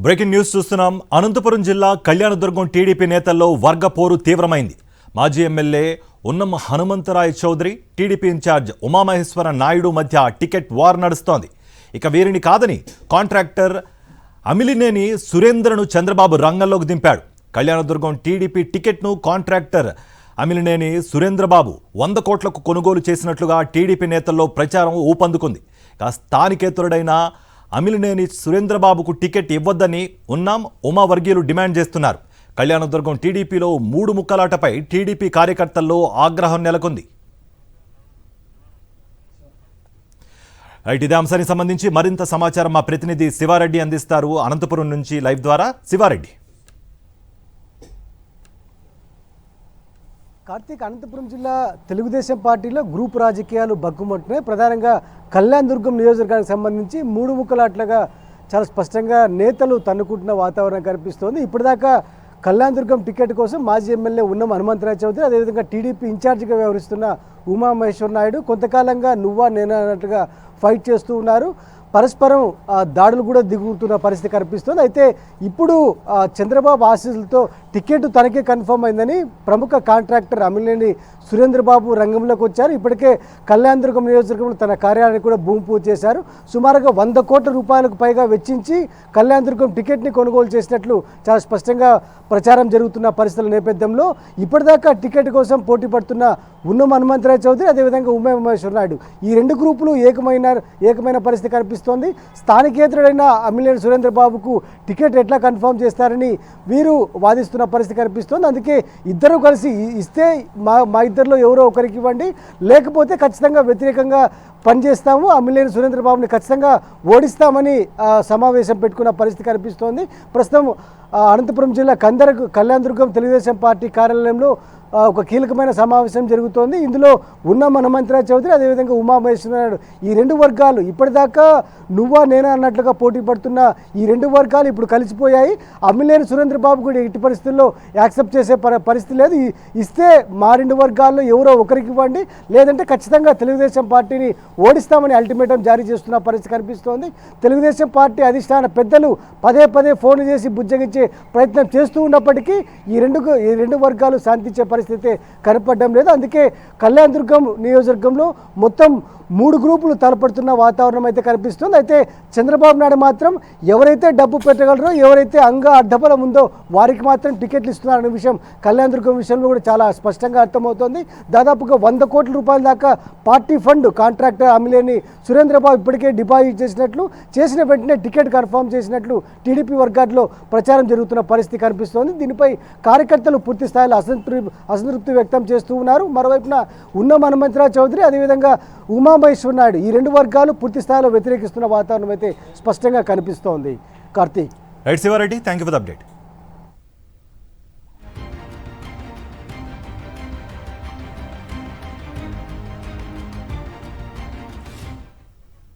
Breaking news చూస్తున్నాం. అనంతపురం జిల్లా Kalyandurg TDP నేతల్లో వర్గ పోరు తీవ్రమైంది. మాజీ MLA Unnam Hanumantharaya Chowdary, TDP in charge Umamaheswara Naidu మధ్య టికెట్ వార్ నడుస్తోంది. ఇక వీరిని కాదని కాంట్రాక్టర్ అమిలినేని సురేంద్రను చంద్రబాబు రంగంలోకి దింపాడు. కళ్యాణదుర్గం టీడీపీ టికెట్ను కాంట్రాక్టర్ అమిలినేని సురేంద్రబాబు 100 కోట్లకు కొనుగోలు చేసినట్లుగా టీడీపీ నేతల్లో ప్రచారం ఊపందుకుంది. స్థానికేతరుడైన అమిలినేని సురేంద్రబాబుకు టికెట్ ఇవ్వొద్దని ఉమా వర్గీయులు డిమాండ్ చేస్తున్నారు. కళ్యాణదుర్గం టీడీపీలో 3 ముక్కలాటపై టీడీపీ కార్యకర్తల్లో ఆగ్రహం నెలకొంది. ఇదే అంశానికి సంబంధించి మరింత సమాచారం మా ప్రతినిధి శివారెడ్డి అందిస్తారు అనంతపురం నుంచి లైవ్ ద్వారా. శివారెడ్డి. కార్తీక్, అనంతపురం జిల్లా తెలుగుదేశం పార్టీలో గ్రూప్ రాజకీయాలు బగ్గుమంటున్నాయి. ప్రధానంగా కళ్యాణదుర్గం నియోజకవర్గానికి సంబంధించి 3 ముక్కలాట్లుగా చాలా స్పష్టంగా నేతలు తన్నుకుంటున్న వాతావరణం కనిపిస్తోంది. ఇప్పటిదాకా కళ్యాణదుర్గం టికెట్ కోసం మాజీ ఎమ్మెల్యే ఉన్నమ హనుమంతరాయ చౌదరి, అదేవిధంగా టీడీపీ ఇన్ఛార్జిగా వ్యవహరిస్తున్న ఉమామహేశ్వర నాయుడు కొంతకాలంగా నువ్వా నేనా అన్నట్టుగా ఫైట్ చేస్తూ ఉన్నారు. పరస్పరం దాడులు కూడా దిగుతున్న పరిస్థితి కనిపిస్తుంది. అయితే ఇప్పుడు చంద్రబాబు ఆశీస్సులతో టికెట్ తనకే కన్ఫర్మ్ అయిందని ప్రముఖ కాంట్రాక్టర్ అమిలినేని సురేంద్రబాబు రంగంలోకి వచ్చారు. ఇప్పటికే కళ్యాణదుర్గం నియోజకవర్గంలో తన కార్యాలయాన్ని కూడా భూమి పూజ చేశారు. సుమారుగా 100 కోట్ల రూపాయలకు పైగా వెచ్చించి కళ్యాణదుర్గం టికెట్ని కొనుగోలు చేసినట్లు చాలా స్పష్టంగా ప్రచారం జరుగుతున్న పరిస్థితుల నేపథ్యంలో ఇప్పటిదాకా టికెట్ కోసం పోటీ పడుతున్న ఉన్నమ హనుమంతరాయ చౌదరి, అదేవిధంగా ఉమామహేశ్వర నాయుడు, ఈ 2 గ్రూపులు ఏకమైన పరిస్థితి కనిపిస్తోంది. స్థానికేతరుడైన అమిలినేని సురేంద్రబాబుకు టికెట్ ఎట్లా కన్ఫర్మ్ చేస్తారని వీరు వాదిస్తున్న పరిస్థితి కనిపిస్తోంది. అందుకే ఇద్దరు కలిసి ఇస్తే మా ఇద్దరిలో ఎవరో ఒకరికి ఇవ్వండి, లేకపోతే ఖచ్చితంగా వ్యతిరేకంగా పనిచేస్తాము, అమిలినేని సురేంద్రబాబుని ఖచ్చితంగా ఓడిస్తామని సమావేశం పెట్టుకున్న పరిస్థితి కనిపిస్తోంది. ప్రస్తుతం అనంతపురం జిల్లా కళ్యాణదుర్గం తెలుగుదేశం పార్టీ కార్యాలయంలో ఒక కీలకమైన సమావేశం జరుగుతోంది. ఇందులో ఉన్నమ హనుమంతరాయ చౌదరి, అదేవిధంగా ఉమామహేశ్వర నాయుడు, ఈ 2 వర్గాలు ఇప్పటిదాకా నువ్వా నేనా అన్నట్లుగా పోటీ పడుతున్న ఈ 2 వర్గాలు ఇప్పుడు కలిసిపోయాయి. అమిలినేని సురేంద్రబాబు కూడా ఎట్టి పరిస్థితుల్లో యాక్సెప్ట్ చేసే పరిస్థితి లేదు. ఇస్తే మా 2 వర్గాల్లో ఎవరో ఒకరికి ఇవ్వండి, లేదంటే ఖచ్చితంగా తెలుగుదేశం పార్టీని ఓడిస్తామని అల్టిమేటం జారీ చేస్తున్న పరిస్థితి కనిపిస్తోంది. తెలుగుదేశం పార్టీ అధిష్టాన పెద్దలు పదే ఫోన్లు చేసి బుజ్జగించే ప్రయత్నం చేస్తూ ఉన్నప్పటికీ ఈ రెండు వర్గాలు శాంతించే పరిస్థితి కనపడడం లేదు. అందుకే కళ్యాణదుర్గం నియోజకవర్గంలో మొత్తం 3 గ్రూపులు తలపడుతున్న వాతావరణం అయితే కనిపిస్తుంది. అయితే చంద్రబాబు నాయుడు మాత్రం ఎవరైతే డబ్బు పెట్టగలరో, ఎవరైతే అడ్డబలం ఉందో వారికి మాత్రం టికెట్లు ఇస్తున్నారనే విషయం కళ్యాణదుర్గం విషయంలో కూడా చాలా స్పష్టంగా అర్థమవుతోంది. దాదాపుగా 100 కోట్ల రూపాయల దాకా party fund contractor Amilineni Surendra Babu ఇప్పటికే డిపాజిట్ చేసిన వెంటనే టికెట్ కన్ఫర్మ్ చేసినట్లు టీడీపీ వర్గాల్లో ప్రచారం జరుగుతున్న పరిస్థితి కనిపిస్తోంది. దీనిపై కార్యకర్తలు పూర్తి స్థాయిలో అసంతృప్తి వ్యక్తం చేస్తూ ఉన్నారు. మరోవైపున ఉన్నమ హనుమంతరాయ చౌదరి, అదేవిధంగా ఉమామహేశ్వర నాయుడు, ఈ 2 వర్గాలు పూర్తి స్థాయిలో వ్యతిరేకిస్తున్న వాతావరణం అయితే స్పష్టంగా కనిపిస్తోంది. Karthik. Right Sivareddy, thank you for the update.